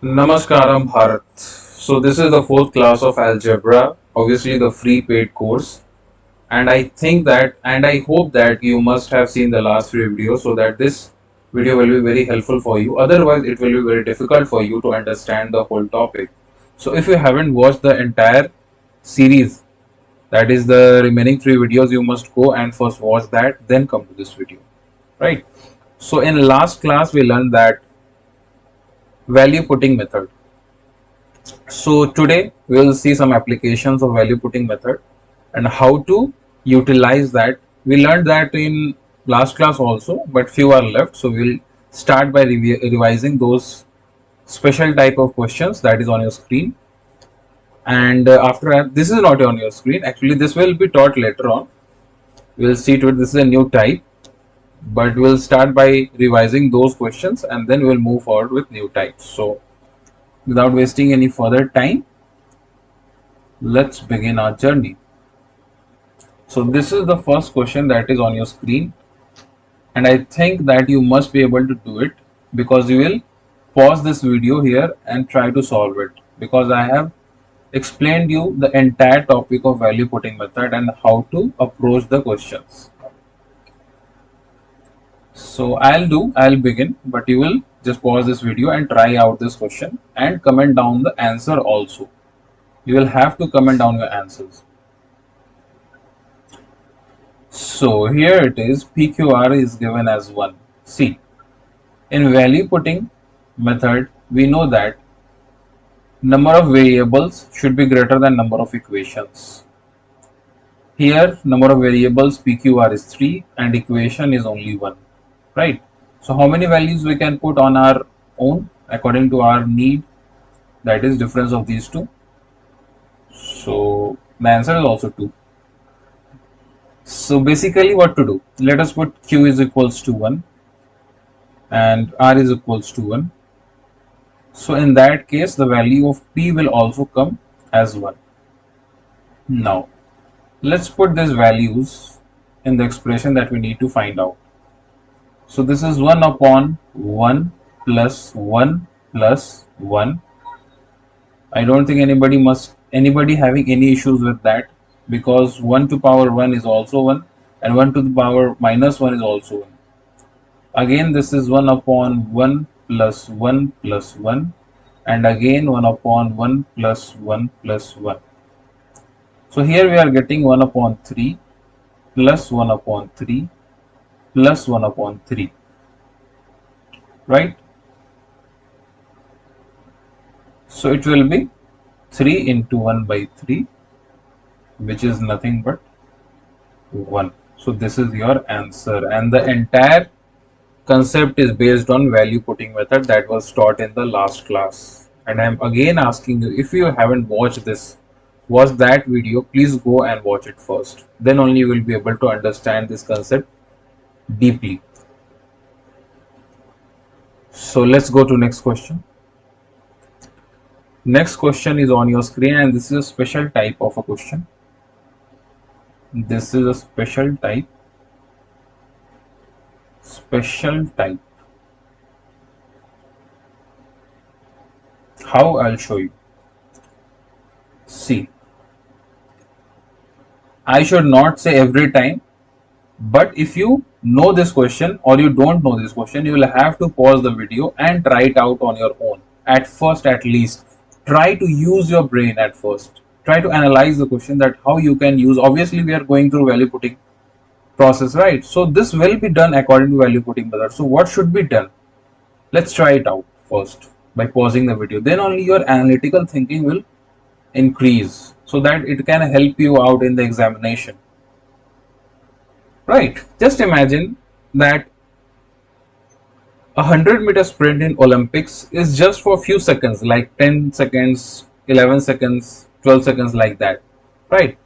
Namaskaram Bharat. So this is the fourth class of Algebra, obviously the free paid course. And I hope that you must have seen the last three videos so that this video will be very helpful for you. Otherwise, it will be very difficult for you to understand the whole topic. So if you haven't watched the entire series, that is the remaining three videos, you must go and first watch that, then come to this video. Right? So in last class, we learned that value putting method. So today we will see some applications of value putting method and how to utilize that. We learned that in last class also, but few are left. So we'll start by revising those special type of questions that is on your screen. And after that, this is not on your screen. Actually, this will be taught later on. We'll see to it. This is a new type, but we'll start by revising those questions and then we'll move forward with new types. So without wasting any further time, let's begin our journey. So this is the first question that is on your screen, and I think that you must be able to do it because you will pause this video here and try to solve it, because I have explained you the entire topic of value putting method and how to approach the questions. So I'll begin, but you will just pause this video and try out this question and comment down the answer also. You will have to comment down your answers. So here it is, PQR is given as 1. See, in value putting method, we know that number of variables should be greater than number of equations. Here, number of variables PQR is 3 and equation is only 1, right? So how many values we can put on our own according to our need, that is difference of these two. So the answer is also 2. So basically what to do, let us put Q is equals to 1 and R is equals to 1. So in that case the value of P will also come as 1. Now let's put these values in the expression that we need to find out. So this is 1 upon 1 plus 1 plus 1. I don't think anybody having any issues with that, because 1 to power 1 is also 1 and 1 to the power minus 1 is also 1. Again this is 1 upon 1 plus 1 plus 1 and again 1 upon 1 plus 1 plus 1. So here we are getting 1 upon 3 plus 1 upon 3 plus 1 upon 3, right? So it will be 3 into 1 by 3, which is nothing but 1. So this is your answer, and the entire concept is based on value putting method that was taught in the last class. And I am again asking you, if you haven't watched that video, please go and watch it first. Then only you will be able to understand this concept deeply. So let's go to next question. Next question is on your screen, and this is a special type of a question. This is a special type. How? I'll show you. See, I should not say every time, but if you know this question or you don't know this question, you will have to pause the video and try it out on your own. At first, at least, try to use your brain at first. Try to analyze the question, that how you can use. Obviously, we are going through value putting process, right? So this will be done according to value putting method. So what should be done? Let's try it out first by pausing the video. Then only your analytical thinking will increase so that it can help you out in the examination. Right, just imagine that a 100-meter sprint in Olympics is just for a few seconds, like 10 seconds, 11 seconds, 12 seconds, like that, right?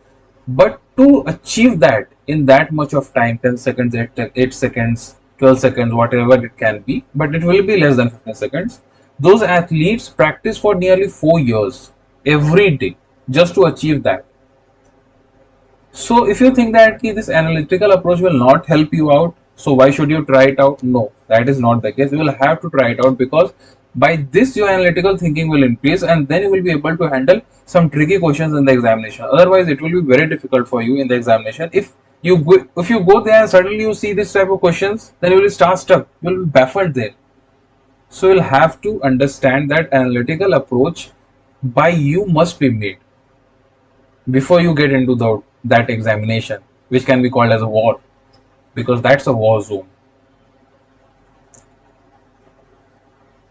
But to achieve that in that much of time, 10 seconds, 8 seconds, 12 seconds, whatever it can be, but it will be less than 15 seconds. Those athletes practice for nearly 4 years every day just to achieve that. So if you think that this analytical approach will not help you out, so why should you try it out? No, that is not the case. You will have to try it out, because By this, your analytical thinking will increase, and then you will be able to handle some tricky questions in the examination. Otherwise, it will be very difficult for you in the examination. If you go there and suddenly you see this type of questions, then you will start stuck. You will be baffled there. So you'll have to understand that analytical approach by you must be made before you get into that examination, which can be called as a war, because that's a war zone.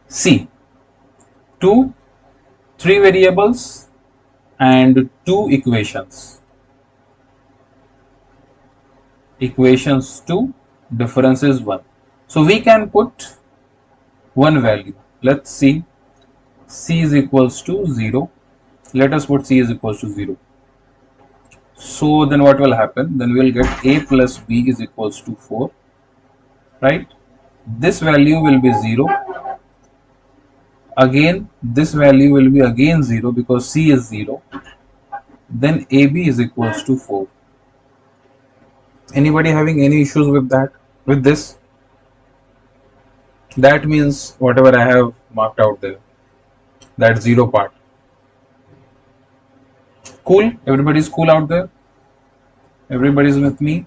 See, two, three variables and two equations. Equations 2, difference is 1. So we can put one value. Let's see, c is equals to 0. Let us put c is equals to 0. So then what will happen? Then we will get a plus b is equals to 4, right? This value will be 0. Again, this value will be again 0 because c is 0. Then ab is equals to 4. Anybody having any issues with that? With this? That means whatever I have marked out there, that 0 part. Cool? Everybody's cool out there? Everybody's with me?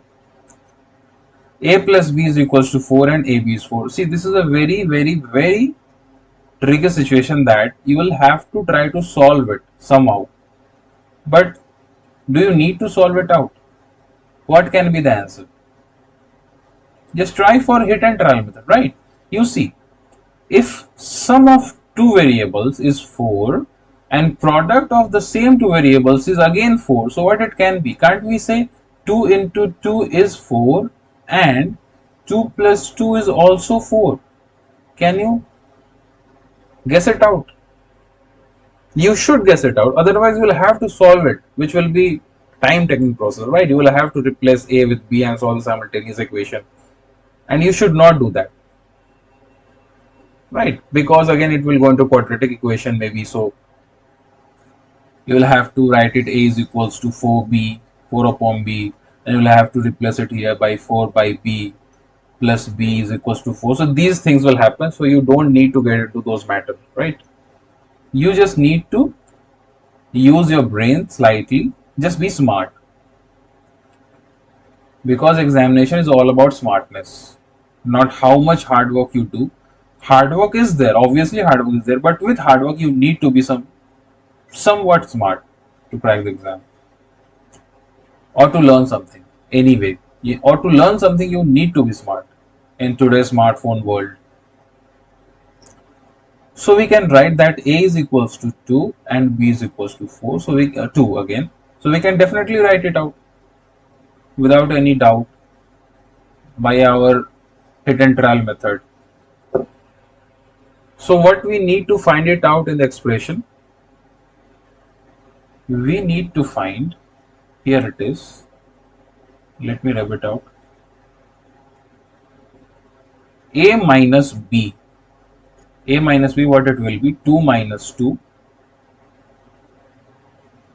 A plus b is equals to 4 and ab is 4. See, this is a very, very, very tricky situation that you will have to try to solve it somehow. But do you need to solve it out? What can be the answer? Just try for hit and trial method, right? You see, if sum of two variables is 4 and product of the same two variables is again 4, so what it can be? Can't we say 2 into 2 is 4 and 2 plus 2 is also 4? Can you guess it out? You should guess it out, otherwise you will have to solve it, which will be time taking process, right? You will have to replace a with b and solve the simultaneous equation, and you should not do that, right? Because again it will go into quadratic equation maybe, so you will have to write it a is equals to 4b, 4 upon b, and you will have to replace it here by 4 by b plus b is equals to 4. So these things will happen, so you don't need to get into those matters, right? You just need to use your brain slightly, just be smart, because examination is all about smartness, not how much hard work you do. Hard work is there, obviously hard work is there, but with hard work you need to be somewhat smart to crack the exam or to learn something anyway. Or to learn something you need to be smart in today's smartphone world. So we can write that a is equals to 2 and b is equals to 4. So we 2 again. So we can definitely write it out without any doubt by our hit and trial method. So what we need to find it out in the expression? We need to find, here it is, let me rub it out, a minus b. A minus b, what it will be? 2 minus 2.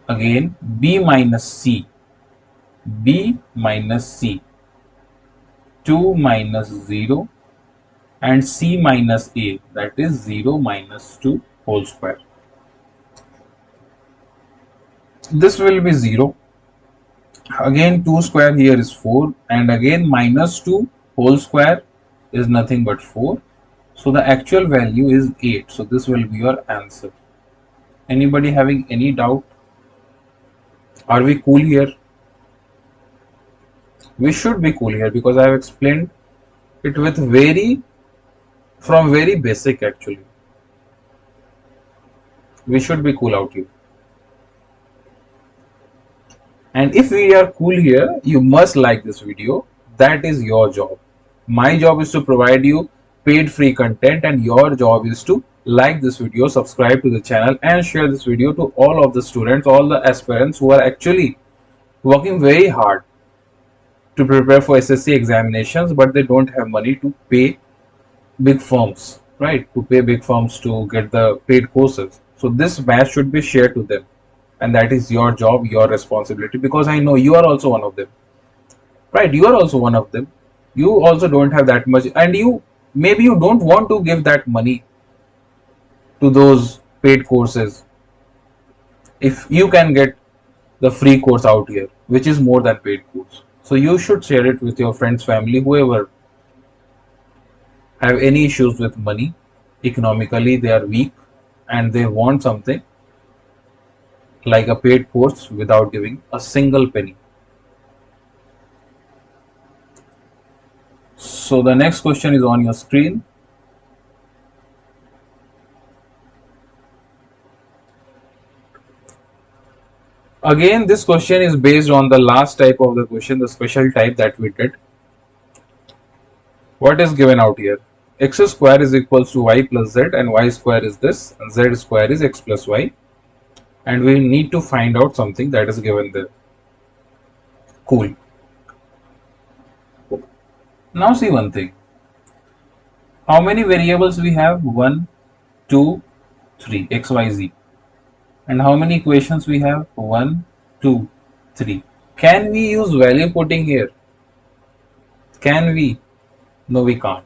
Again, b minus c. B minus c. 2 minus 0. And c minus a, that is 0 minus 2 whole square. This will be 0. Again 2 square here is 4, and again minus 2 whole square is nothing but 4. So the actual value is 8. So this will be your answer. Anybody having any doubt? Are we cool here? We should be cool here because I have explained it with from very basic actually. We should be cool out here. And if we are cool here, you must like this video. That is your job. My job is to provide you paid free content, and your job is to like this video, subscribe to the channel, and share this video to all of the students, all the aspirants who are actually working very hard to prepare for SSC examinations, but they don't have money to pay big firms, right? To pay big firms to get the paid courses. So this batch should be shared to them, and that is your job, your responsibility, because I know you are also one of them, right? You are also one of them. You also don't have that much, and maybe you don't want to give that money to those paid courses if you can get the free course out here, which is more than paid course. So you should share it with your friends, family, whoever have any issues with money, economically they are weak and they want something like a paid course without giving a single penny. So the next question is on your screen. Again, this question is based on the last type of the question, the special type that we did. What is given out here? X square is equals to y plus z, and y square is this, and z square is x plus y. And we need to find out something that is given there. Cool. Now see one thing. How many variables we have? 1, 2, 3, x, y, z. And how many equations we have? 1, 2, 3. Can we use value putting here? Can we? No, we can't.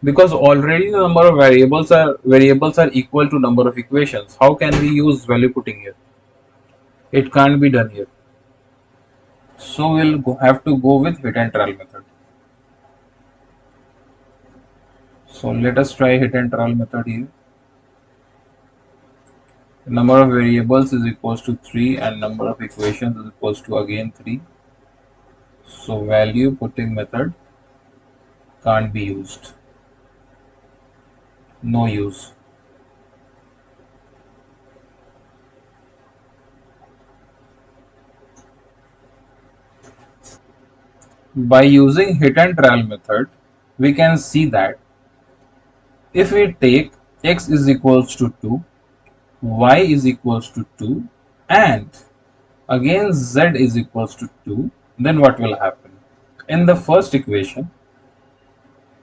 Because already the number of variables are equal to number of equations. How can we use value putting here? It can't be done here. So we'll have to go with hit and trial method. So let us try hit and trial method here. The number of variables is equals to 3 and number of equations is equals to again 3. So value putting method can't be used. No use. By using hit and trial method, we can see that if we take x is equals to 2, y is equals to 2, and again z is equals to 2, then what will happen? In the first equation,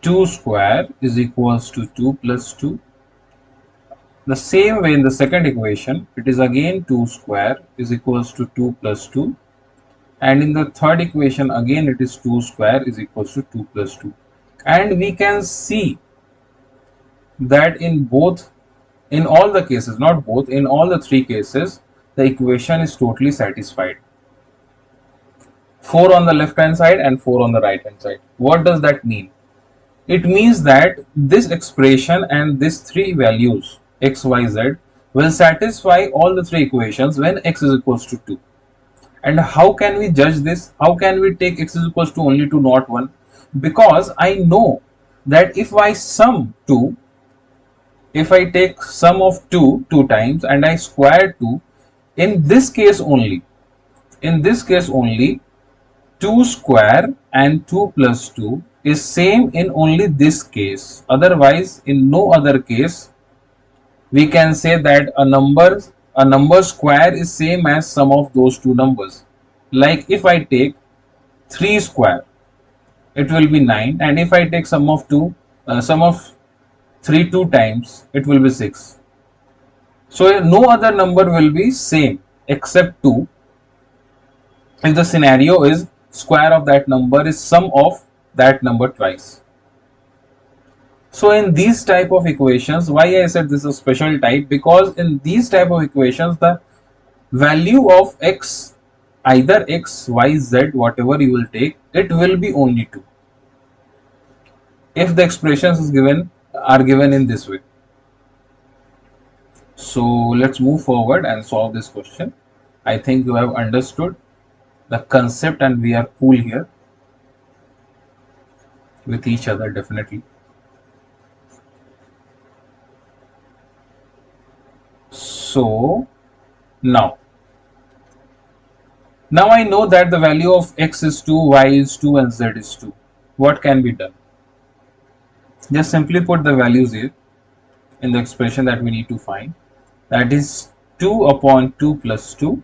2 square is equals to 2 plus 2. The same way in the second equation, it is again 2 square is equals to 2 plus 2. And in the third equation, again it is 2 square is equals to 2 plus 2. And we can see that in all the cases, not both, in all the three cases, the equation is totally satisfied. 4 on the left hand side and 4 on the right hand side. What does that mean? It means that this expression and these three values x, y, z will satisfy all the three equations when x is equals to 2. And how can we judge this? How can we take x is equals to only 2, not 1? Because I know that if I sum 2, if I take sum of 2 times and I square 2, in this case only, 2 square and 2 plus 2 is same in only this case. Otherwise, in no other case, we can say that a number square is same as sum of those two numbers. Like if I take 3 square, it will be 9, and if I take sum of 3 2 times, it will be 6. So no other number will be same except 2 if the scenario is square of that number is sum of that number twice. So in these type of equations, why I said this is a special type, because in these type of equations the value of x, either x, y, z, whatever you will take, it will be only 2 if the expressions are given in this way. So let's move forward and solve this question. I think you have understood the concept and we are cool here with each other, definitely. So now I know that the value of x is 2, y is 2 and z is 2. What can be done? Just simply put the values here in the expression that we need to find. That is 2 upon 2 plus 2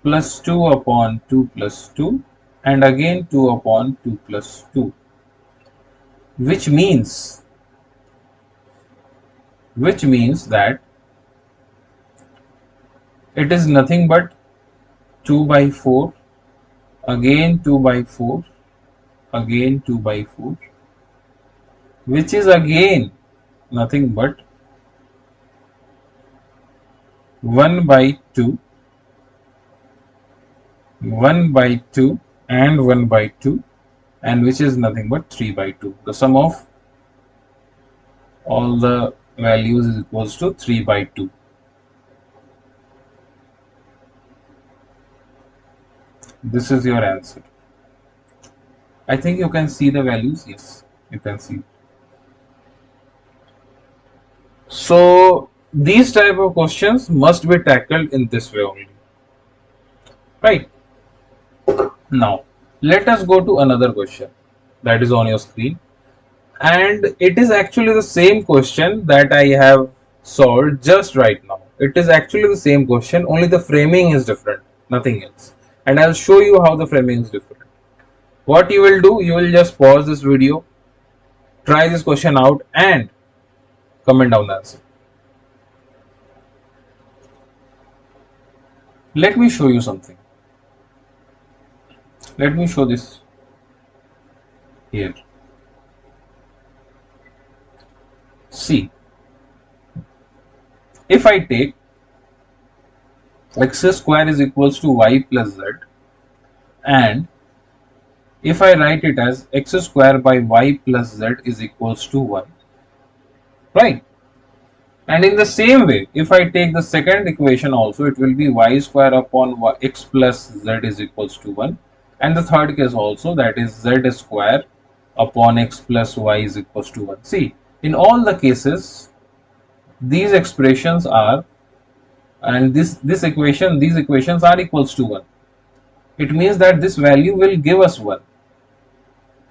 plus 2 upon 2 plus 2 and again 2 upon 2 plus 2, which means that it is nothing but 2 by 4, again 2 by 4, again 2 by 4, which is again nothing but 1 by 2, 1 by 2 and 1 by 2, and which is nothing but 3 by 2. The sum of all the values is equals to 3 by 2. This is your answer. I think you can see the values. Yes, you can see. So these type of questions must be tackled in this way only, right? Now let us go to another question that is on your screen, and it is actually the same question that I have solved just right now. It is actually the same question, only the framing is different, nothing else. And I'll show you how the framing is different. What you will do, you will just pause this video, try this question out, and comment down the answer. Let me show you something. Let me show this here. See, if I take x square is equals to y plus z, and if I write it as x square by y plus z is equals to 1, right? And in the same way, if I take the second equation also, it will be y square upon x plus z is equals to 1. And the third case also, that is z square upon x plus y is equals to 1. See, in all the cases, these expressions are, and these equations are equals to 1. It means that this value will give us 1,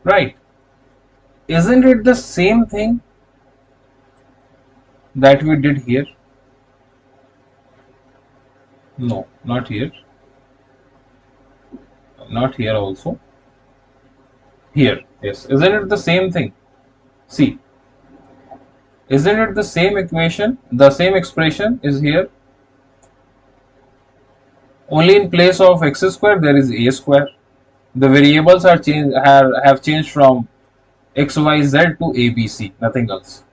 right? Isn't it the same thing that we did here? No, not here. Not here also. Here, yes. Isn't it the same thing? See, isn't it the same equation? The same expression is here. Only in place of x square there is a square. The variables are have changed from x, y, z to a, b, c. Nothing else.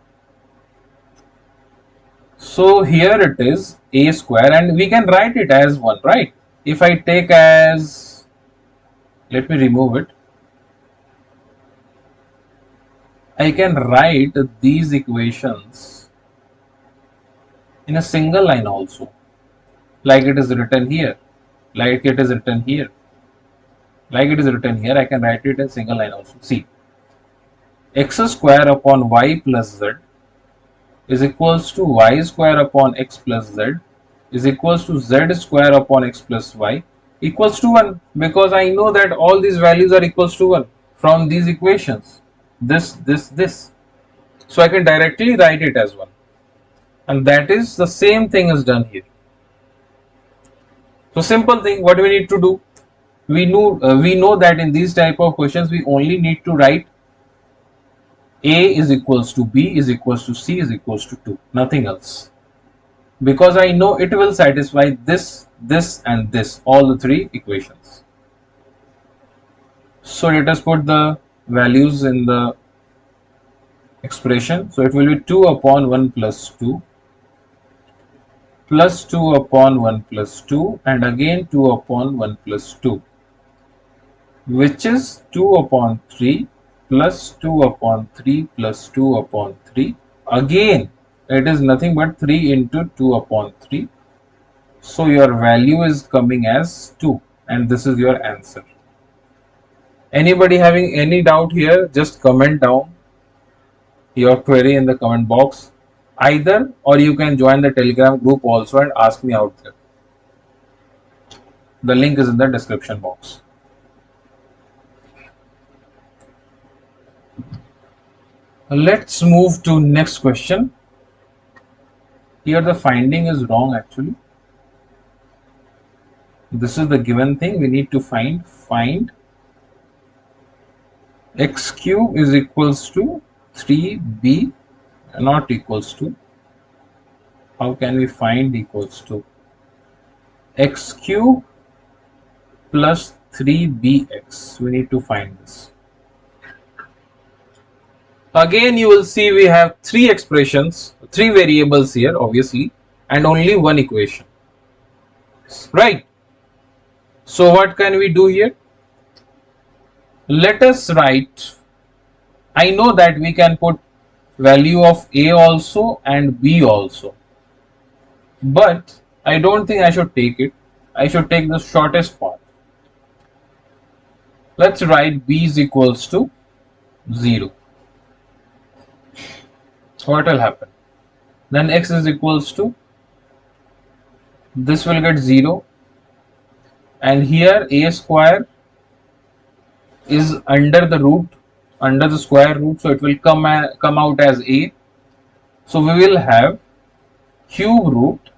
So here it is a square, and we can write it as 1, right? If I take as, let me remove it. I can write these equations in a single line also, like it is written here, like it is written here, like it is written here. I can write it in single line also. See, x square upon y plus z is equals to y square upon x plus z is equals to z square upon x plus y equals to 1, because I know that all these values are equals to 1 from these equations, this. So I can directly write it as 1, and that is the same thing is done here. So simple thing, what we need to do, we know that in these type of questions we only need to write a is equals to b is equals to c is equals to 2, nothing else, because I know it will satisfy this, and this, all the three equations. So let us put the values in the expression. So it will be 2 upon 1 plus 2 plus 2 upon 1 plus 2 and again 2 upon 1 plus 2, which is 2 upon 3 plus 2 upon 3 plus 2 upon 3. Again, it is nothing but 3 into 2 upon 3. So your value is coming as 2, and this is your answer. Anybody having any doubt here, just comment down your query in the comment box either, or you can join the Telegram group also and ask me out there. The link is in the description box. Let's move to next question. Here the finding is wrong actually. This is the given thing we need to find x cube is equals to 3b not equals to. How can we find equals to? X cube plus 3bx. We need to find this. Again, you will see we have three expressions, three variables here, obviously. and only one equation, right? So what can we do here? Let us write, I know that we can put value of a also and b also, but I don't think I should take it. I should take the shortest path. Let's write b is equals to 0. What will happen? Then x is equals to, this will get 0, and here a square is under the root, under the square root, so it will come out as a. So we will have cube root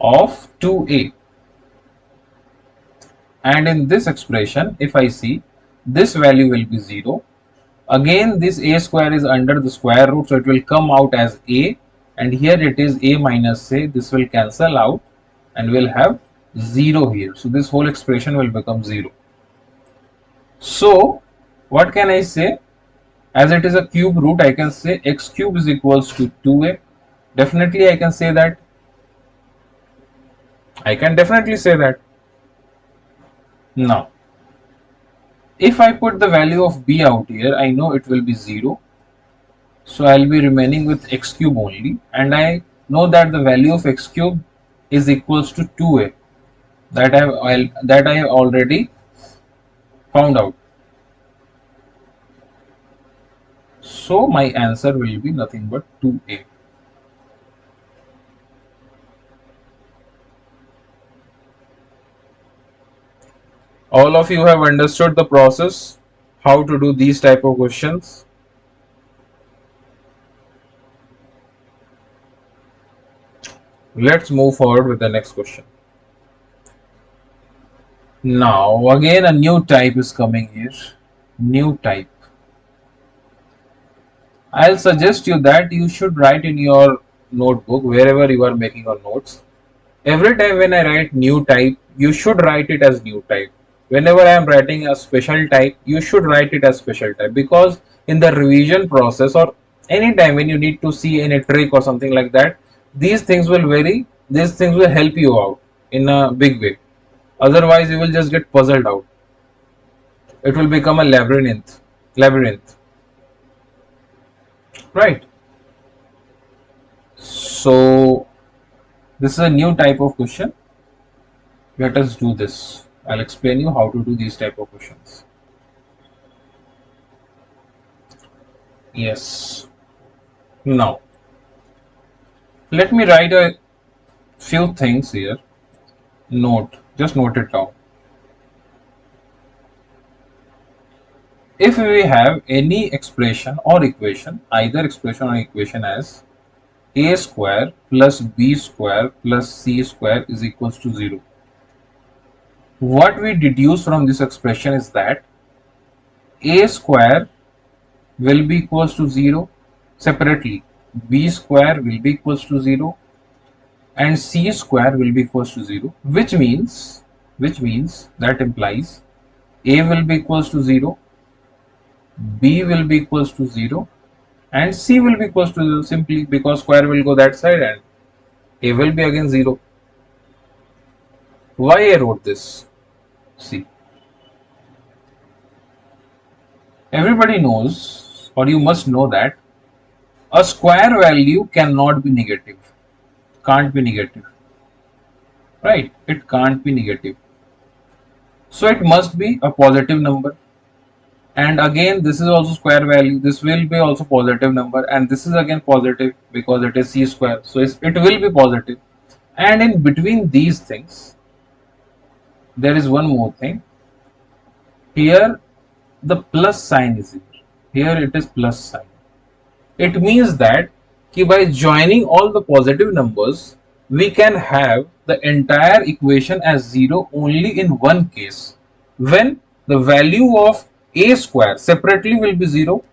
of 2a, and in this expression, if I see, this value will be 0. Again, this a square is under the square root, so it will come out as a, and here it is a minus a. This will cancel out and we'll have 0 here. So this whole expression will become 0. So what can I say? As it is a cube root, I can say x cube is equals to 2a. Definitely I can say that. I can definitely say that. Now, if I put the value of b out here, I know it will be 0. So I'll be remaining with x cube only, and I know that the value of x cube is equals to 2a. That I have already found out. So my answer will be nothing but 2a. All of you have understood the process, how to do these type of questions. Let's move forward with the next question. Now again a new type is coming here. New type. I'll suggest you that you should write in your notebook wherever you are making your notes. Every time when I write new type, you should write it as new type. Whenever I am writing a special type, you should write it as special type, because in the revision process or any time when you need to see any trick or something like that, these things will help you out in a big way. Otherwise you will just get puzzled out. It will become a labyrinth, right? So this is a new type of question. Let us do this. I'll explain you how to do these type of questions. Yes. Now, let me write a few things here. Just note it down. If we have any expression or equation, either expression or equation as a square plus b square plus c square is equals to 0. What we deduce from this expression is that a square will be equals to 0 separately, b square will be equals to 0, and c square will be equals to 0, which means that implies a will be equals to 0, b will be equals to 0, and c will be equals to 0, simply because square will go that side and a will be again 0. Why I wrote this? See, everybody knows, or you must know, that a square value cannot be negative, can't be negative, right? It can't be negative, so it must be a positive number. And again, this is also square value, this will be also positive number, and this is again positive because it is c square, so it will be positive. And in between these things, there is one more thing. Here the plus sign is here it is plus sign. It means that by joining all the positive numbers, we can have the entire equation as 0 only in one case, when the value of a square separately will be 0,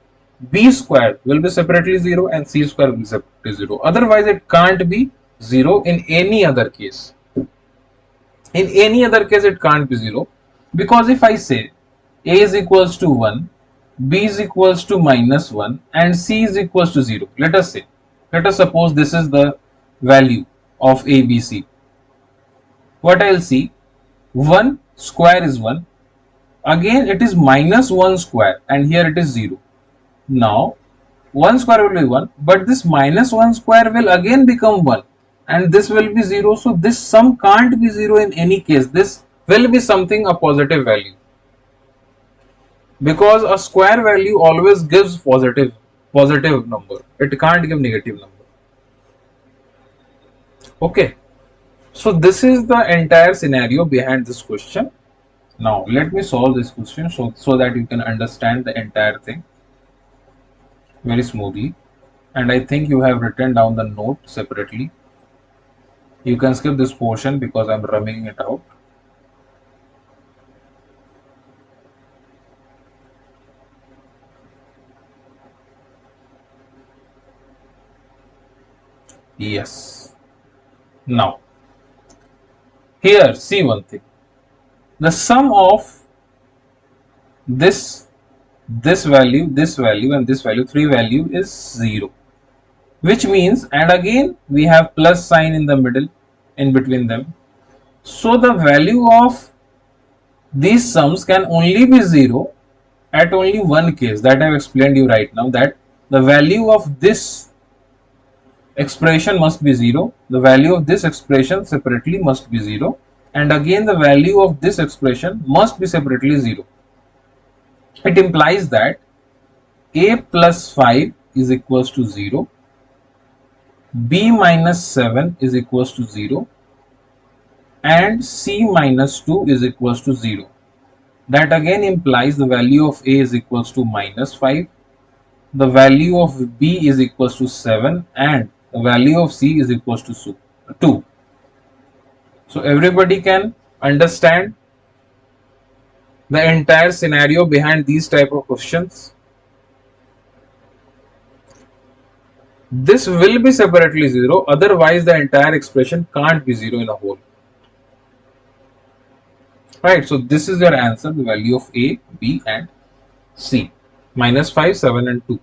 b square will be separately 0, and c square will be separately 0. Otherwise it can't be 0 in any other case. In any other case it can't be 0, because if I say a is equals to 1, b is equals to minus 1, and c is equals to 0, let us suppose this is the value of ABC, what I'll see, 1 square is 1, again it is minus 1 square, and here it is 0. Now 1 square will be 1, but this minus 1 square will again become 1, and this will be 0. So this sum can't be 0 in any case. This will be something a positive value, because a square value always gives positive number. It can't give negative number. Okay, so this is the entire scenario behind this question. Now let me solve this question so that you can understand the entire thing very smoothly. And I think you have written down the note separately. You can skip this portion because I'm rubbing it out. Yes. Now, here see one thing. The sum of this value, and this value, 3 value is 0. Which means, and again we have plus sign in the middle, in between them. So the value of these sums can only be 0 at only one case, that I have explained you right now, that the value of this expression must be 0, the value of this expression separately must be 0, and again the value of this expression must be separately 0. It implies that a plus 5 is equals to 0, b minus 7 is equals to 0, and c minus 2 is equals to 0. That again implies the value of a is equals to minus 5, the value of b is equals to 7, and the value of c is equals to 2. So everybody can understand the entire scenario behind these type of questions. This will be separately 0, otherwise the entire expression can't be 0 in a whole. Right, so this is your answer, the value of a, b and c, minus 5, 7 and 2.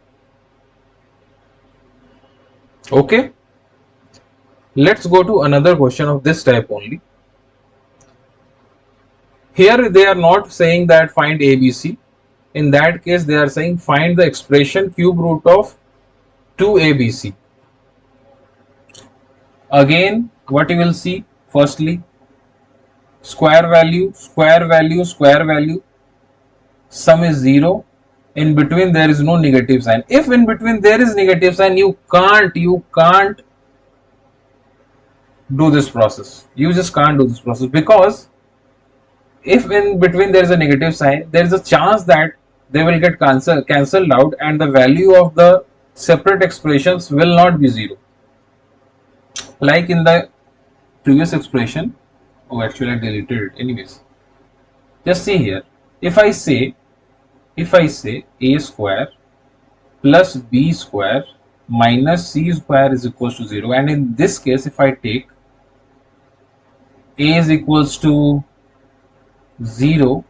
Okay, let's go to another question of this type only. Here they are not saying that find ABC. In that case they are saying find the expression cube root of 2ABC. Again what you will see, firstly square value, square value, square value, sum is 0, in between there is no negative sign. If in between there is negative sign, you can't do this process. You just can't do this process, because if in between there is a negative sign, there is a chance that they will get cancelled out, and the value of the separate expressions will not be 0. Like in the previous expression, oh actually I deleted it anyways. Just see here, if I say a square plus b square minus c square is equals to 0, and in this case if I take a is equals to 0,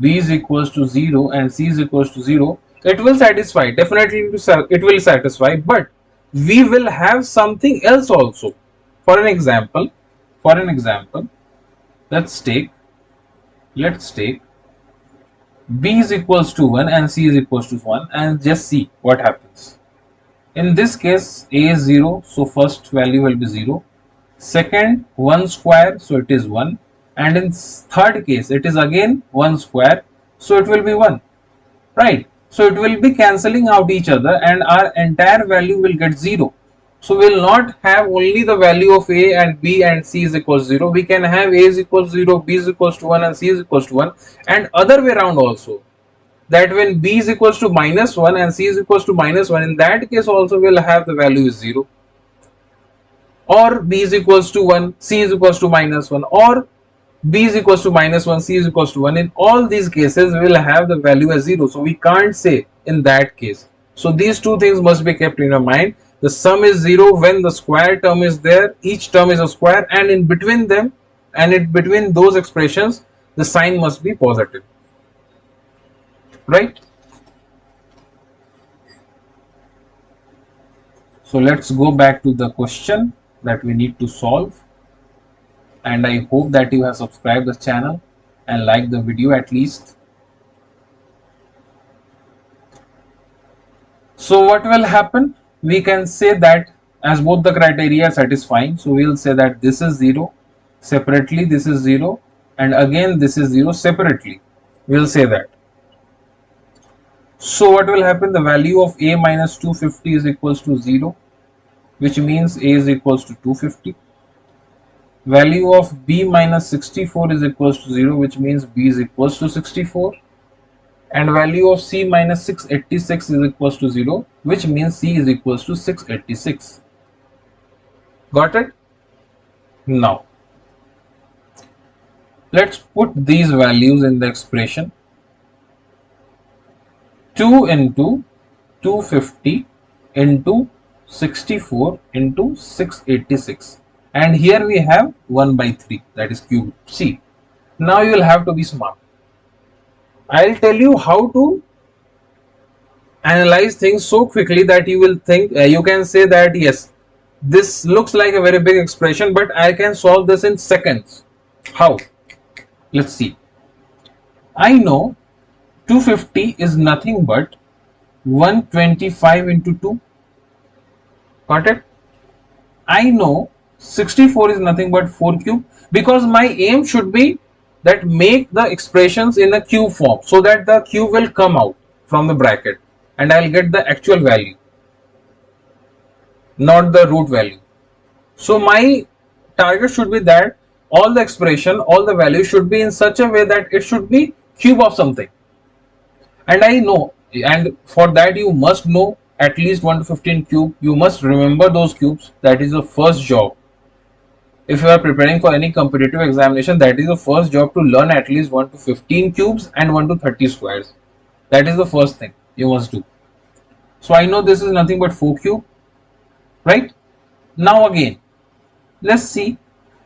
b is equals to 0 and c is equals to 0, it will satisfy, definitely it will satisfy, but we will have something else also. For an example, let's take b is equals to 1 and c is equals to 1, and just see what happens. In this case a is 0, so first value will be 0, second 1 square, so it is 1, and in third case it is again 1 square, so it will be 1, right? So it will be cancelling out each other, and our entire value will get 0. So we will not have only the value of a and b and c is equals 0. We can have a is equals 0, b is equals to 1 and c is equals to 1, and other way around also, that when b is equals to minus 1 and c is equals to minus 1, in that case also we will have the value is 0, or b is equals to 1, c is equals to minus 1, or b is equals to minus 1, c is equals to 1. In all these cases we will have the value as 0, so we can't say in that case. So these two things must be kept in your mind. The sum is 0 when the square term is there, each term is a square, and in between them and in between those expressions the sign must be positive, right? So let's go back to the question. that we need to solve, and I hope that you have subscribed the channel and liked the video at least. So what will happen? We can say that as both the criteria are satisfying, so we will say that this is 0 separately, this is 0, and again this is 0 separately. We will say that. So what will happen? The value of a minus 250 is equals to 0, which means a is equals to 250. Value of b minus 64 is equals to 0, which means b is equals to 64. And value of c minus 686 is equals to 0, which means c is equals to 686. Got it? Now, let's put these values in the expression. 2 into 250 into 64 into 686. And here we have 1 by 3, that is cube c. Now you will have to be smart. I'll tell you how to analyze things so quickly that you will think, you can say that yes, this looks like a very big expression, but I can solve this in seconds. How? Let's see. I know 250 is nothing but 125 into 2. Got it? I know 64 is nothing but 4 cube, because my aim should be that make the expressions in a cube form so that the cube will come out from the bracket and I'll get the actual value, not the root value. So my target should be that all the expression, all the values should be in such a way that it should be cube of something. And I know, and for that you must know at least 1 to 15 cube. You must remember those cubes. That is the first job. If you are preparing for any competitive examination, that is the first job, to learn at least 1 to 15 cubes and 1 to 30 squares. That is the first thing you must do. So I know this is nothing but 4 cube, right? Now again, let's see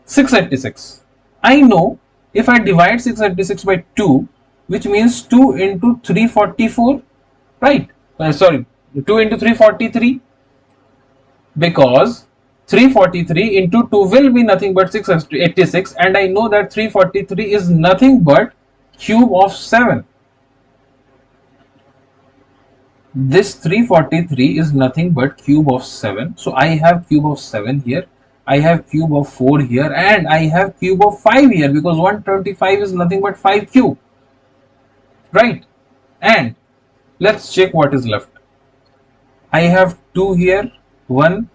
686. I know if I divide 686 by 2, which means 2 into 344, right? Sorry, 2 into 343, because 343 into 2 will be nothing but 686, and I know that 343 is nothing but cube of 7. This 343 is nothing but cube of 7. So I have cube of 7 here, I have cube of 4 here, and I have cube of 5 here, because 125 is nothing but 5 cube, right? And let's check what is left. I have 2 here, 1,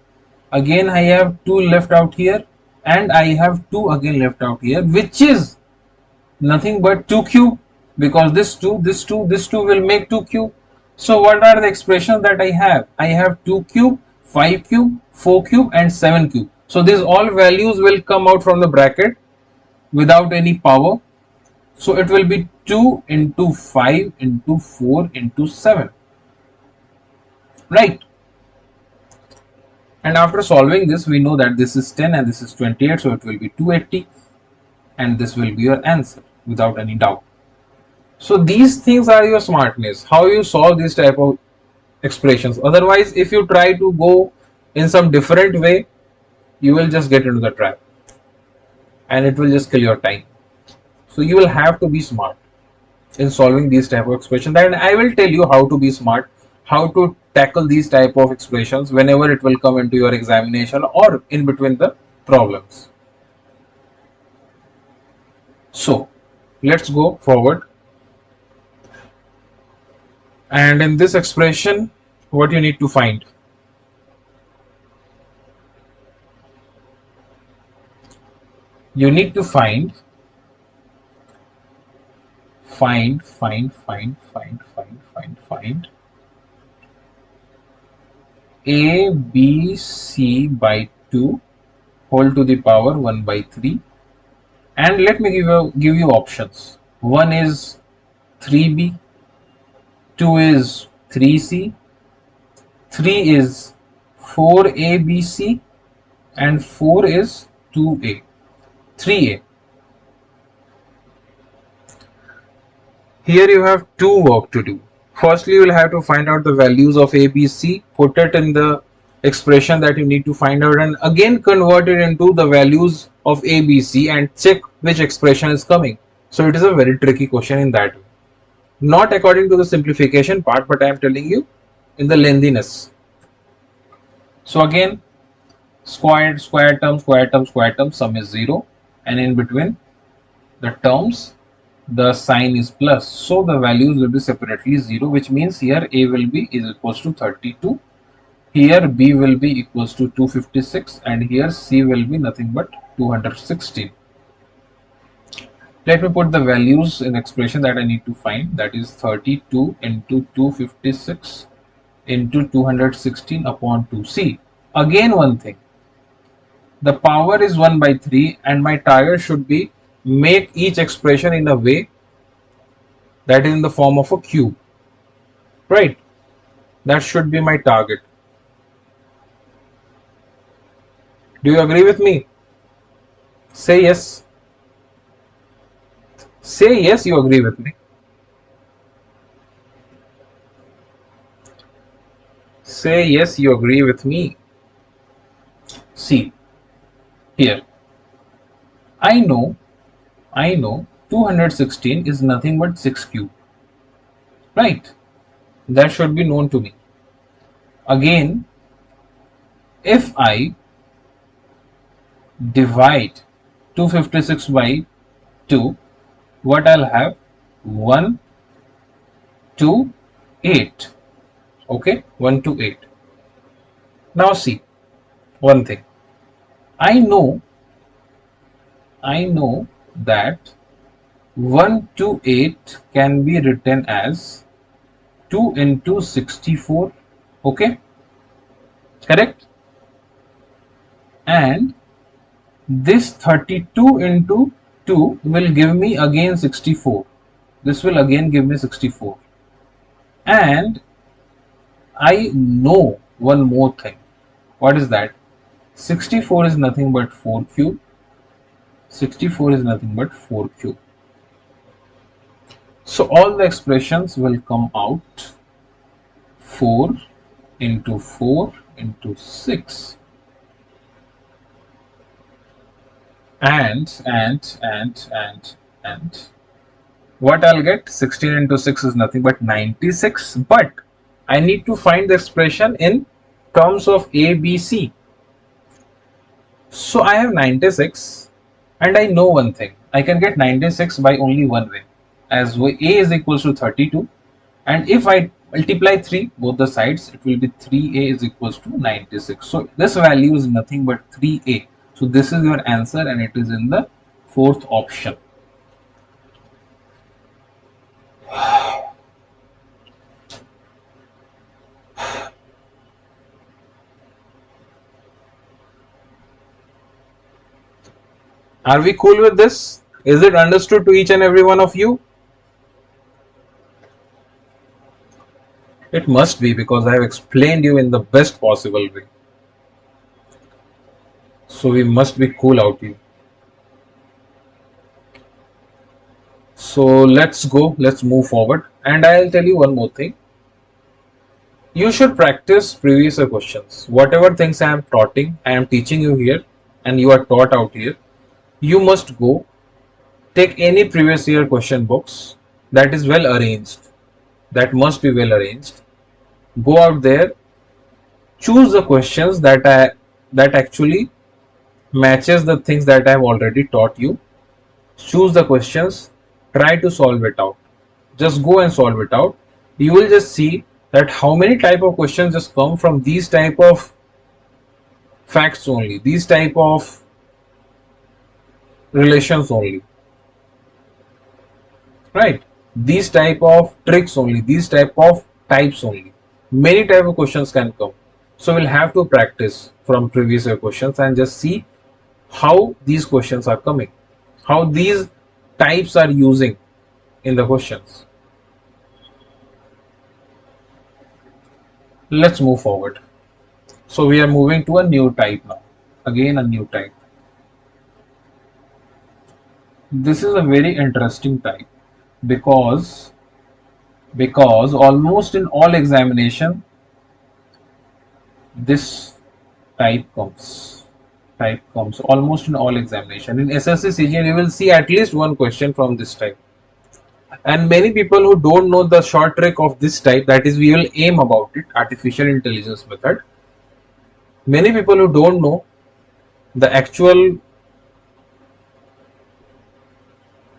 again I have 2 left out here, and I have 2 again left out here, which is nothing but 2 cube, because this 2, this 2, this 2 will make 2 cube. So what are the expressions that I have? I have 2 cube, 5 cube, 4 cube, and 7 cube. So these all values will come out from the bracket without any power. So it will be 2 into 5 into 4 into 7, right? And after solving this, we know that this is 10 and this is 28, so it will be 280, and this will be your answer without any doubt. So these things are your smartness, how you solve this type of expressions. Otherwise, if you try to go in some different way, you will just get into the trap and it will just kill your time. So you will have to be smart in solving these type of expressions, and I will tell you how to be smart, how to tackle these type of expressions whenever it will come into your examination or in between the problems. So let's go forward. And in this expression, what you need to find? You need to find a b c by 2 whole to the power 1 by 3, and let me give you options. 1 is 3b, 2 is 3c, 3 is 4abc, and 4 is 2a, 3a. Here you have two work to do. Firstly, you will have to find out the values of a, b, c, put it in the expression that you need to find out, and again convert it into the values of a, b, c and check which expression is coming. So it is a very tricky question in that way. Not according to the simplification part, but I am telling you in the lengthiness. So again, square term, square term, sum is 0, and in between the terms the sign is plus, so the values will be separately 0, which means here a will be is equals to 32, here b will be equals to 256, and here c will be nothing but 216. Let me put the values in expression that I need to find, that is 32 into 256 into 216 upon 2c. Again one thing, the power is 1 by 3 and my target should be make each expression in a way that is in the form of a cube, right? That should be my target. Do you agree with me? Say yes. Say yes, you agree with me. Say yes, you agree with me. See, here, I know 216 is nothing but 6 cube, right? That should be known to me. Again, if I divide 256 by 2, what I'll have? 1 to 8. Okay, 1 to 8. Now see, one thing. I know that 1 to 8 can be written as 2 into 64. Okay, correct? And this 32 into 2 will give me again 64. This will again give me 64. And I know one more thing. What is that? 64 is nothing but 4 cube. 64 is nothing but 4 cube. So all the expressions will come out 4 into 4 into 6 and what I'll get? 16 into 6 is nothing but 96, but I need to find the expression in terms of a, b, c. So I have 96 and I know one thing, I can get 96 by only one way, as a is equals to 32, and if I multiply 3 both the sides, it will be 3a is equals to 96. So this value is nothing but 3a. So this is your answer and it is in the fourth option. Are we cool with this? Is it understood to each and every one of you? It must be, because I have explained you in the best possible way. So we must be cool out here. So let's go, let's move forward. And I'll tell you one more thing. You should practice previous year questions. Whatever things I am teaching you here and you are taught out here, you must go take any previous year question books that is well arranged, that must be well arranged. Go out there, choose the questions that actually matches the things that I have already taught you. Choose the questions, try to solve it out. Just go and solve it out. You will just see that how many type of questions just come from these type of facts only, these type of relations only, right? These type of tricks only, these type of types only. Many type of questions can come. So we'll have to practice from previous year questions and just see how these questions are coming, how these types are using in the questions. Let's move forward. So we are moving to a new type now. Again, a new type. This is a very interesting type because almost in all examination this type comes almost in all examination. In SSC CGL you will see at least one question from this type, and many people who don't know the short trick of this type, that is we will aim about it, artificial intelligence method. Many people who don't know the actual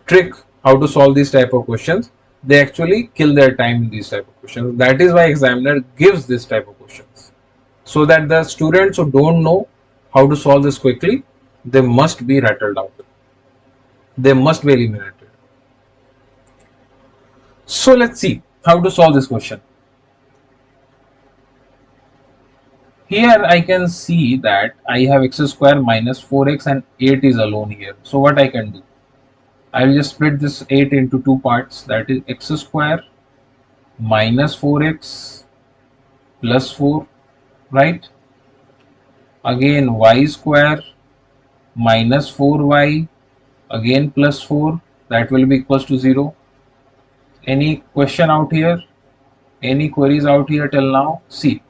trick how to solve these type of questions, they actually kill their time in these type of questions. That is why examiner gives this type of questions, so that the students who don't know how to solve this quickly, they must be rattled out, they must be eliminated. So let's see how to solve this question. Here I can see that I have x square minus 4x and 8 is alone here. So what I can do, I will just split this 8 into two parts, that is x square minus 4x plus 4, right? Again y square minus 4y again plus 4, that will be equals to 0. Any question out here? Any queries out here till now? See,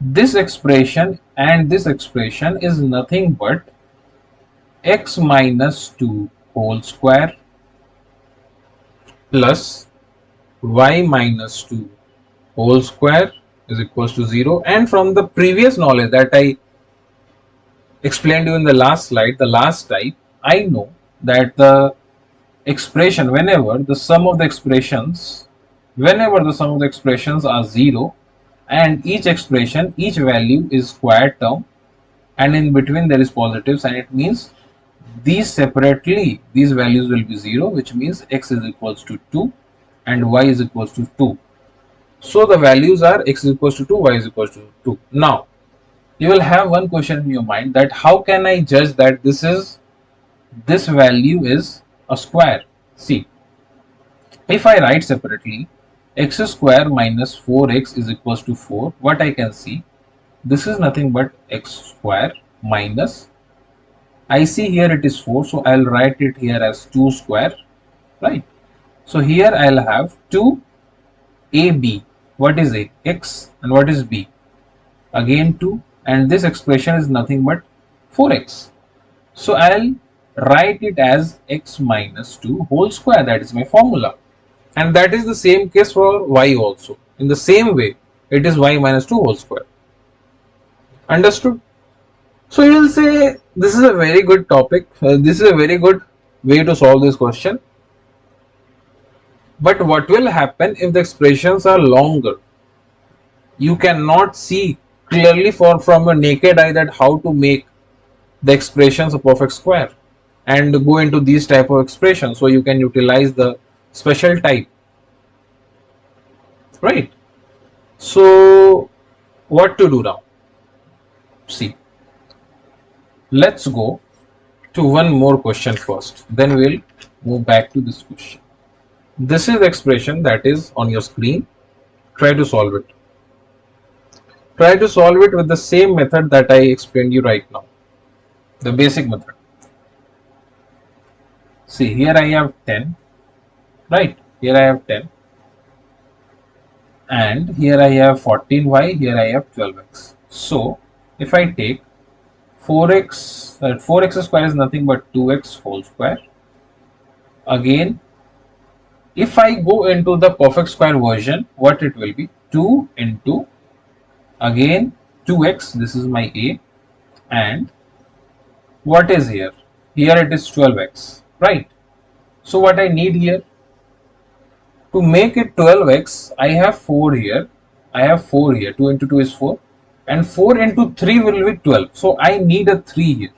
this expression and this expression is nothing but x minus 2 whole square plus y minus 2 whole square is equals to 0. And from the previous knowledge that I explained you in the last slide, the last type, I know that the expression, whenever the sum of the expressions are 0 and each expression, each value is square term and in between there is positive sign, it means these separately, these values will be 0, which means x is equals to 2 and y is equals to 2. So the values are x is equals to 2, y is equals to 2. Now you will have one question in your mind, that how can I judge that this value is a square? See, if I write separately x square minus 4x is equals to 4, what I can see, this is nothing but x square minus, I see here it is 4, so I'll write it here as 2 square, right? So here I'll have 2ab. What is a? X, and what is b? Again 2, and this expression is nothing but 4x. So I'll write it as x minus 2 whole square, that is my formula. And that is the same case for y also. In the same way, it is y minus 2 whole square. Understood? So you will say this is a very good topic, this is a very good way to solve this question. But what will happen if the expressions are longer? You cannot see clearly from your naked eye that how to make the expressions a perfect square and go into these type of expressions, so you can utilize the special type, right? So what to do now? See, let's go to one more question first, then we'll move back to this question. This is the expression that is on your screen. Try to solve it. Try to solve it with the same method that I explained you right now, the basic method. See, here I have 10, right? Here I have 10, and here I have 14y, here I have 12x. So if I take 4x, 4x square is nothing but 2x whole square. Again, if I go into the perfect square version, what it will be? 2 into, again 2x, this is my a, and what is here? Here it is 12x, right? So what I need here, to make it 12x, I have 4 here, 2 into 2 is 4, and 4 into 3 will be 12. So I need a 3 here.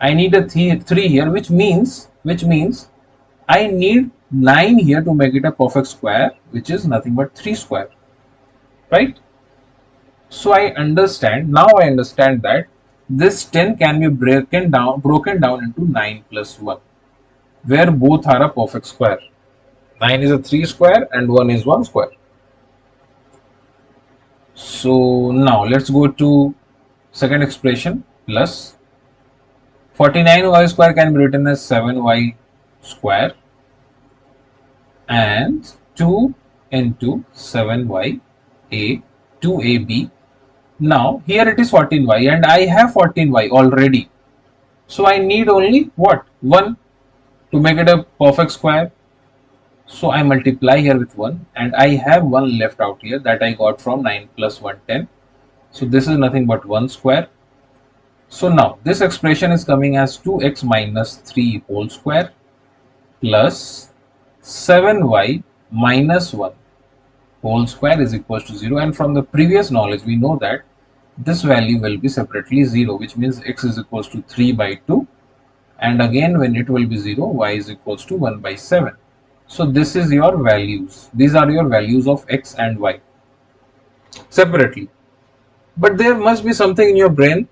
I need a 3 here, which means I need 9 here to make it a perfect square, which is nothing but 3 square, right? So I understand that this 10 can be broken down into 9 plus 1, where both are a perfect square. 9 is a 3 square and 1 is 1 square. So now let's go to second expression, plus 49y square can be written as 7y square, and 2 into 7y a, 2ab Now here it is 14y and I have 14y already. So I need only what? 1 to make it a perfect square. So I multiply here with 1 and I have 1 left out here that I got from 9 plus 1 10. So this is nothing but 1 square. So now this expression is coming as 2x minus 3 whole square plus 7y minus 1 whole square is equals to 0, and from the previous knowledge we know that this value will be separately 0, which means x is equals to 3 by 2, and again when it will be 0, y is equals to 1 by 7. So this is your values. These are your values of x and y separately. But there must be something in your brain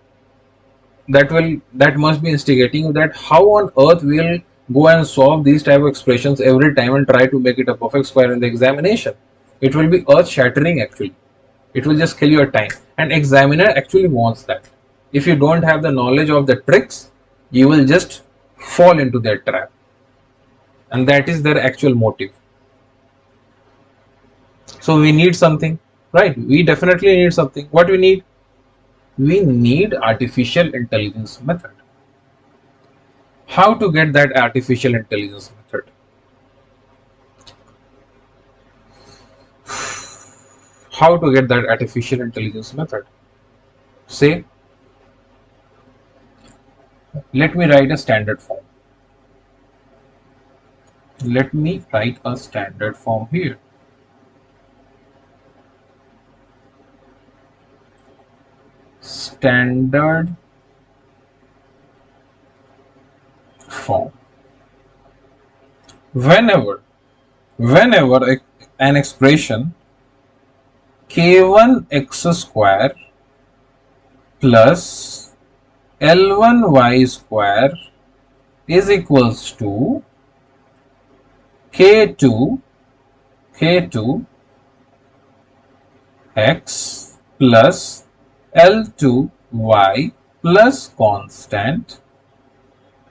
that must be instigating you, that how on earth we'll go and solve these type of expressions every time and try to make it a perfect square in the examination. It will be earth shattering actually. It will just kill your time, and examiner actually wants that. If you don't have the knowledge of the tricks, you will just fall into their trap, and that is their actual motive. So we need something, right? We definitely need something. What we need? We need artificial intelligence method. How to get that artificial intelligence method? How to get that artificial intelligence method? Say, let me write a standard form. Let me write a standard form here. Standard form. Whenever an expression k1x square plus l1y square is equals to k2 x plus l2y plus constant,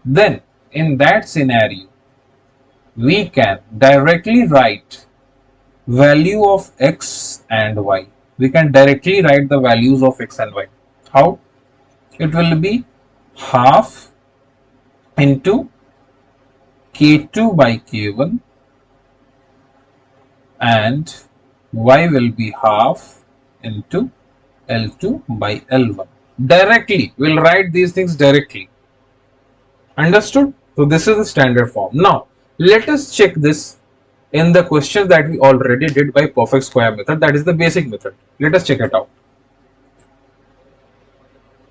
then in that scenario we can directly write value of x and y. We can directly write the values of x and y. How? It will be half into k2 by k1 and y will be half into L2 by L1. Directly, we'll write these things directly. Understood? So this is the standard form. Now, let us check this in the question that we already did by perfect square method. That is the basic method. Let us check it out.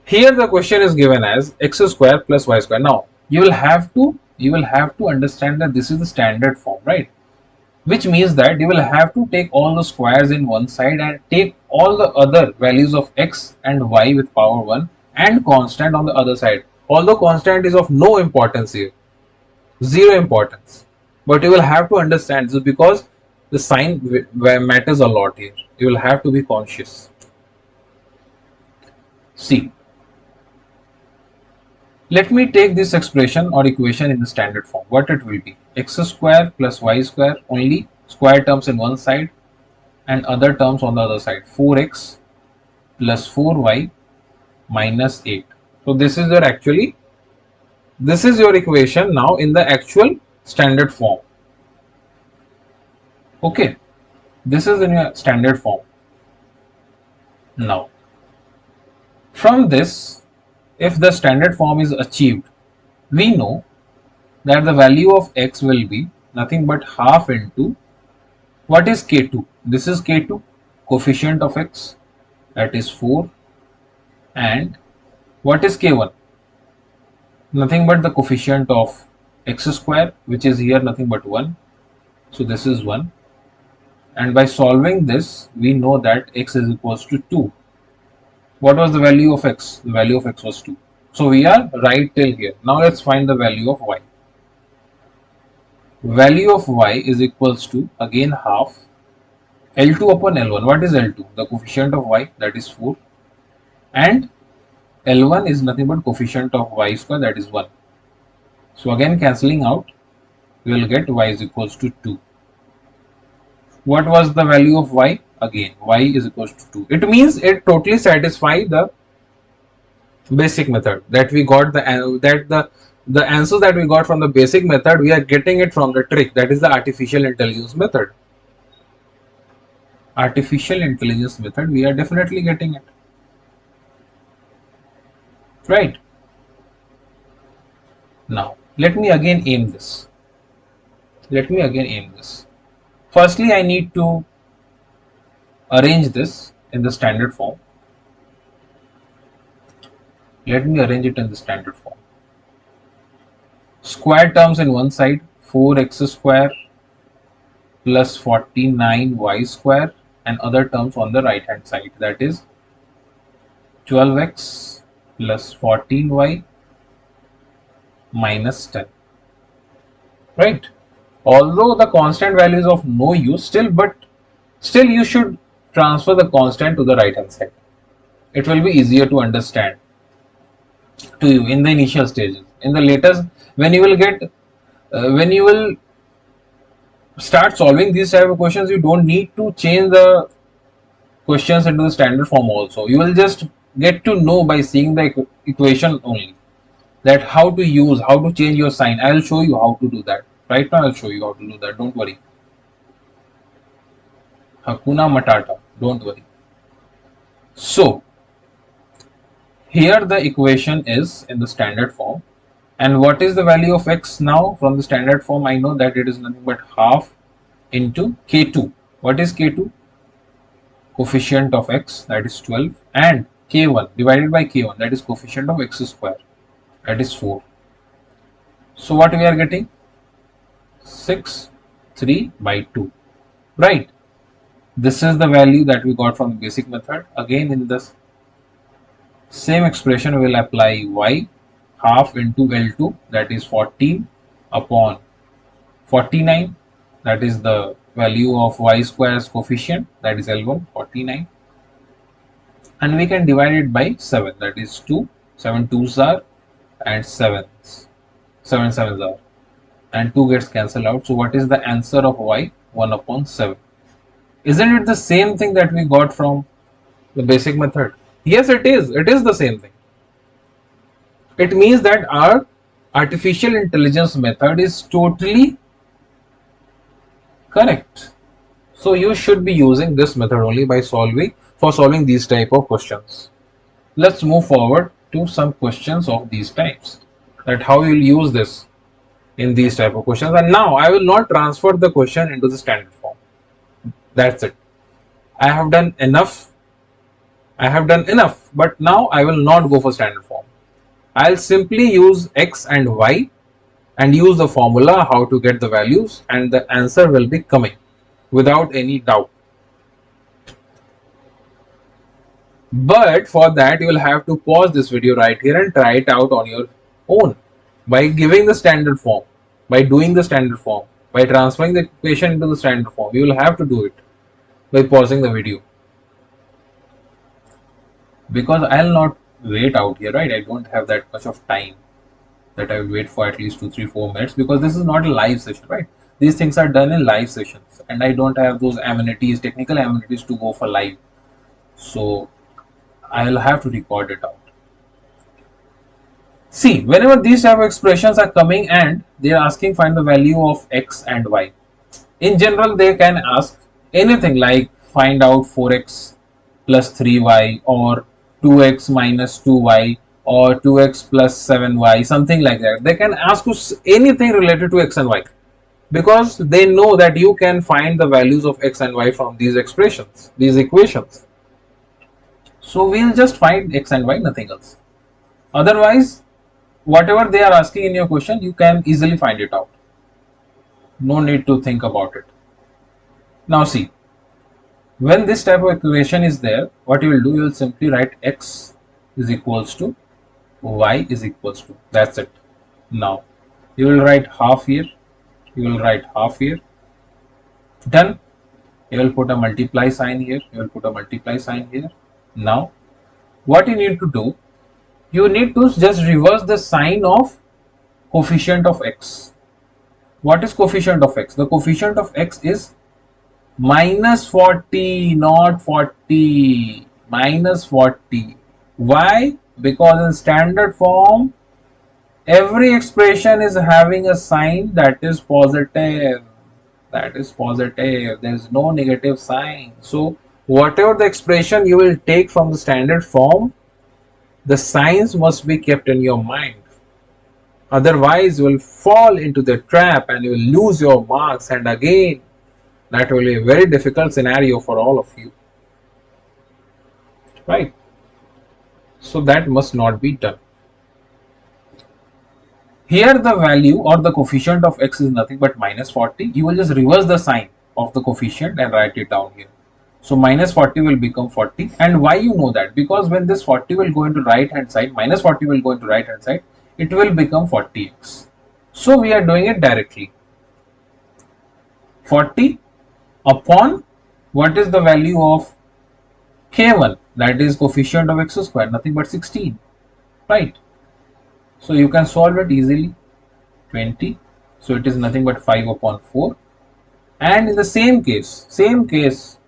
Here the question is given as x square plus y square. Now, you will have to understand that this is the standard form, right? Which means that you will have to take all the squares in one side and take all the other values of x and y with power 1 and constant on the other side. Although constant is of no importance here, zero importance, but you will have to understand this because the sign matters a lot here. You will have to be conscious. See, let me take this expression or equation in the standard form. What it will be? X square plus y square, only square terms in one side and other terms on the other side. 4x plus 4y minus 8. So this is your equation now in the actual standard form. Okay, this is in your standard form. Now, from this, if the standard form is achieved, we know that the value of x will be nothing but half into, what is k2? This is k2, coefficient of x, that is 4, and what is k1? Nothing but the coefficient of x square, which is here nothing but 1. So this is 1. And by solving this, we know that x is equals to 2. What was the value of x? The value of x was 2. So we are right till here. Now let's find the value of y. Value of y is equals to, again, half L2 upon L1. What is L2? The coefficient of y, that is 4. And L1 is nothing but coefficient of y square, that is 1. So again cancelling out, we will get y is equals to 2. What was the value of y? again y is equals to 2. It means it totally satisfies the basic method that we got the answers that we got from the basic method, we are getting it from the trick, that is the artificial intelligence method. Artificial intelligence method, we are definitely getting it, right? Now let me again aim this. Firstly, I need to arrange this in the standard form. Let me arrange it in the standard form. Square terms in one side, 4x square plus 49y square, and other terms on the right hand side, that is 12x plus 14y minus 10, right? Although the constant value is of no use but still you should transfer the constant to the right hand side. It will be easier to understand to you in the initial stages. In the later, when you will start solving these type of questions, you don't need to change the questions into the standard form also. You will just get to know by seeing the equation only, that how to change your sign. I will show you how to do that. Right now I will show you how to do that. Don't worry. Hakuna Matata. Don't worry. So here the equation is in the standard form. And what is the value of x now from the standard form? I know that it is nothing but half into k2. What is k2? Coefficient of x, that is 12, and k1 divided by k1, that is coefficient of x square, that is 4. So what we are getting? 6, 3 by 2, right? This is the value that we got from the basic method. Again, in this same expression, we will apply y, half into L2, that is 14 upon 49, that is the value of y square's coefficient, that is L1, 49, and we can divide it by 7, that is 2, 7 2s are, and 7 7s are, and 2 gets cancelled out. So what is the answer of y? 1 upon 7. Isn't it the same thing that we got from the basic method? Yes, it is the same thing. It means that our artificial intelligence method is totally correct. So you should be using this method only by solving these type of questions. Let's move forward to some questions of these types, that how you will use this in these type of questions. And now I will not transfer the question into the standard form. That's it. I have done enough, but now I will not go for standard form. I'll simply use x and y and use the formula how to get the values, and the answer will be coming without any doubt. But for that, you will have to pause this video right here and try it out on your own by giving the standard form, by doing the standard form, by transferring the equation into the standard form. You will have to do it by pausing the video, because I'll not wait out here, right? I don't have that much of time that I will wait for at least 2, 3, 4 minutes, because this is not a live session, right? These things are done in live sessions, and I don't have those amenities, technical amenities, to go for live. So I'll have to record it out. See, whenever these type of expressions are coming and they are asking find the value of x and y, in general they can ask anything like find out 4x plus 3y, or 2x minus 2y, or 2x plus 7y, something like that. They can ask you anything related to x and y, because they know that you can find the values of x and y from these expressions, these equations. So we'll just find x and y, nothing else. Otherwise, whatever they are asking in your question, you can easily find it out. No need to think about it. Now see, when this type of equation is there, what you will do, you will simply write x is equals to y is equals to, that's it. Now you will write half here, you will write half here, done. You will put a multiply sign here, you will put a multiply sign here. Now what you need to do, you need to just reverse the sign of coefficient of x. What is coefficient of x? The coefficient of x is minus 40, not 40, minus 40. Why? Because in standard form, every expression is having a sign that is positive. That is positive. There is no negative sign. So, whatever the expression you will take from the standard form, the signs must be kept in your mind. Otherwise, you will fall into the trap and you will lose your marks. And again, that will be a very difficult scenario for all of you. Right? So, that must not be done. Here the value or the coefficient of x is nothing but minus 40. You will just reverse the sign of the coefficient and write it down here. So minus 40 will become 40. And why you know that? Because when this 40 will go into right hand side, minus 40 will go into right hand side, it will become 40x. So we are doing it directly. 40 upon what is the value of k1, that is coefficient of x square, nothing but 16, right? So you can solve it easily. 20, so it is nothing but 5 upon 4. And in the same case,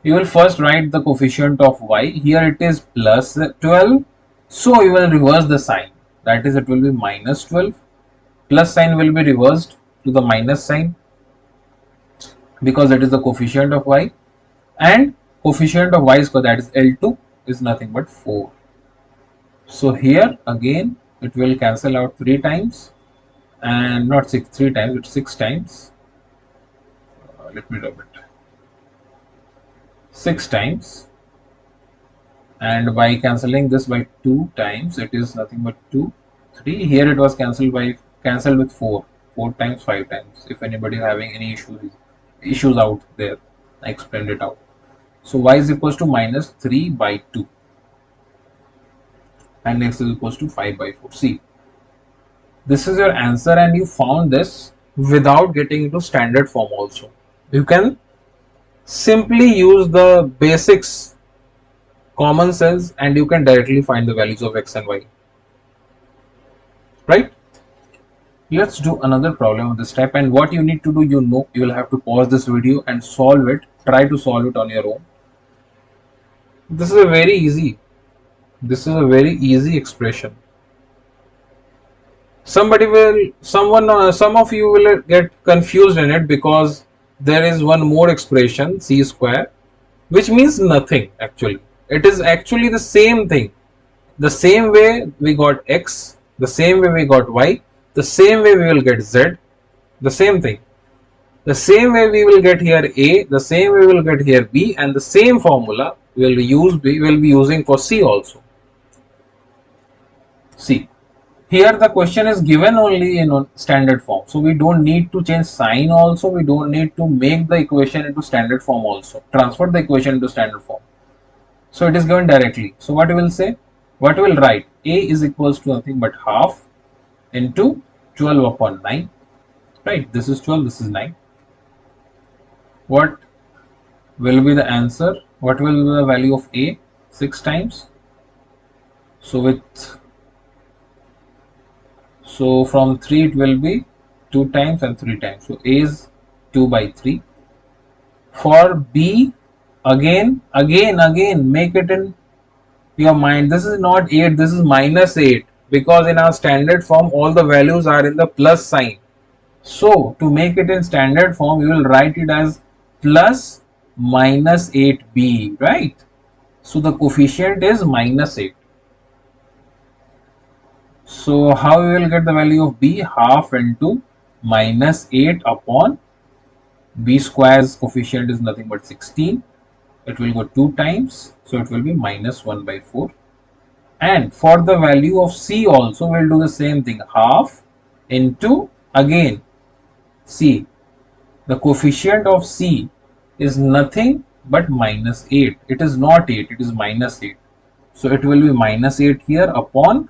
you will first write the coefficient of y. Here it is plus 12, so you will reverse the sign, that is it will be minus 12. Plus sign will be reversed to the minus sign because it is the coefficient of y, and coefficient of y square, that is L2, is nothing but 4. So here again it will cancel out 3 times, and not 3 times, it's 6 times. Let me rub it. 6 times, and by cancelling this by 2 times, it is nothing but 2, 3. Here it was cancelled with 4 times, 5 times. If anybody having any issues out there, I explained it out. So y is equals to minus 3 by 2, and x is equals to 5 by 4. See, this is your answer, and you found this without getting into standard form also. You can simply use the basics, common sense, and you can directly find the values of x and y. Right? Let's do another problem of this type, and what you need to do, you will have to pause this video and solve it. Try to solve it on your own. This is a very easy expression. Some of you will get confused in it because there is one more expression, c square, which means nothing. Actually, it is actually the same thing. The same way we got x, the same way we got y, the same way we will get z, the same thing. The same way we will get here a, the same way we will get here b, and the same formula we will be using for c also. See, here the question is given only in standard form, so we don't need to change sign also, we don't need to make the equation into standard form also, transfer the equation into standard form. So it is given directly. So what we will say, what we will write, a is equals to nothing but half into 12 upon 9, right? This is 12, this is 9. What will be the answer? What will be the value of a? 6 times. So from 3 it will be 2 times and 3 times. So a is 2 by 3. For b, again make it in your mind. This is not 8, this is minus 8, because in our standard form all the values are in the plus sign. So to make it in standard form, you will write it as plus minus 8b, right? So the coefficient is minus 8. So how we will get the value of b? Half into minus 8 upon b square's coefficient is nothing but 16. It will go 2 times, so it will be minus 1 by 4. And for the value of c also, we will do the same thing. Half into, again, c. The coefficient of c is nothing but minus 8. It is not 8, it is minus 8. So it will be minus 8 here upon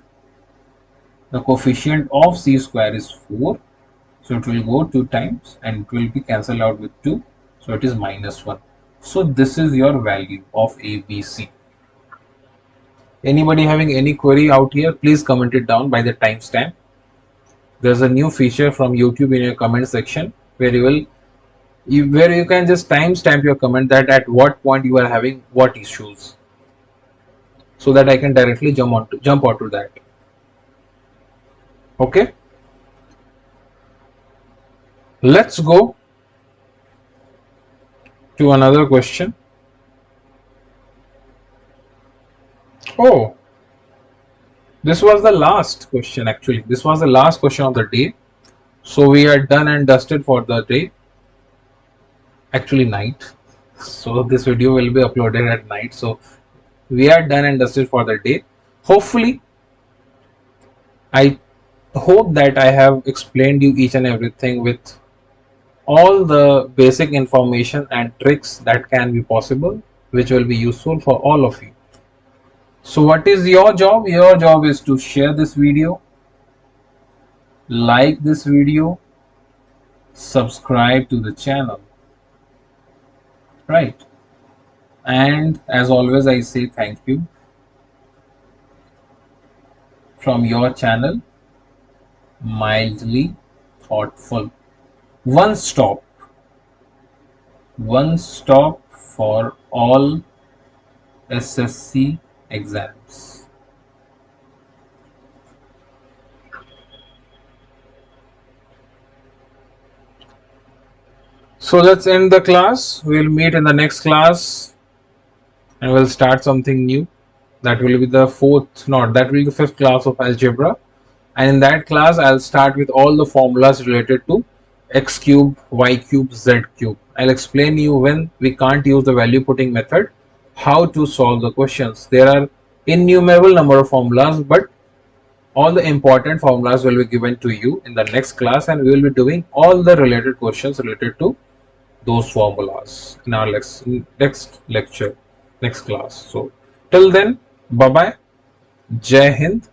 the coefficient of c square is 4. So it will go 2 times and it will be cancelled out with 2. So it is minus 1. So this is your value of ABC. Anybody having any query out here, please comment it down by the timestamp. There's a new feature from YouTube in your comment section where you will where you can just timestamp your comment that at what point you are having what issues, so that I can directly jump onto that. Okay, let's go to another question. Oh, this was the last question actually. This was the last question of the day. So we are done and dusted for the day. Actually, night. So this video will be uploaded at night. So we are done and dusted for the day. Hopefully, I hope that I have explained you each and everything with all the basic information and tricks that can be possible, which will be useful for all of you. So what is your job? Your job is to share this video, like this video, subscribe to the channel, right? And as always, I say thank you from your channel, Mildly Thoughtful. One stop, one stop for all SSC exams. So let's end the class. We'll meet in the next class and we'll start something new. That will be the that will be the fifth class of algebra. And in that class, I'll start with all the formulas related to x cube, y cube, z cube. I'll explain you when we can't use the value putting method, how to solve the questions. There are innumerable number of formulas, but all the important formulas will be given to you in the next class, and we will be doing all the related questions related to those formulas in our next lecture, next class. So till then, bye bye, Jai Hind,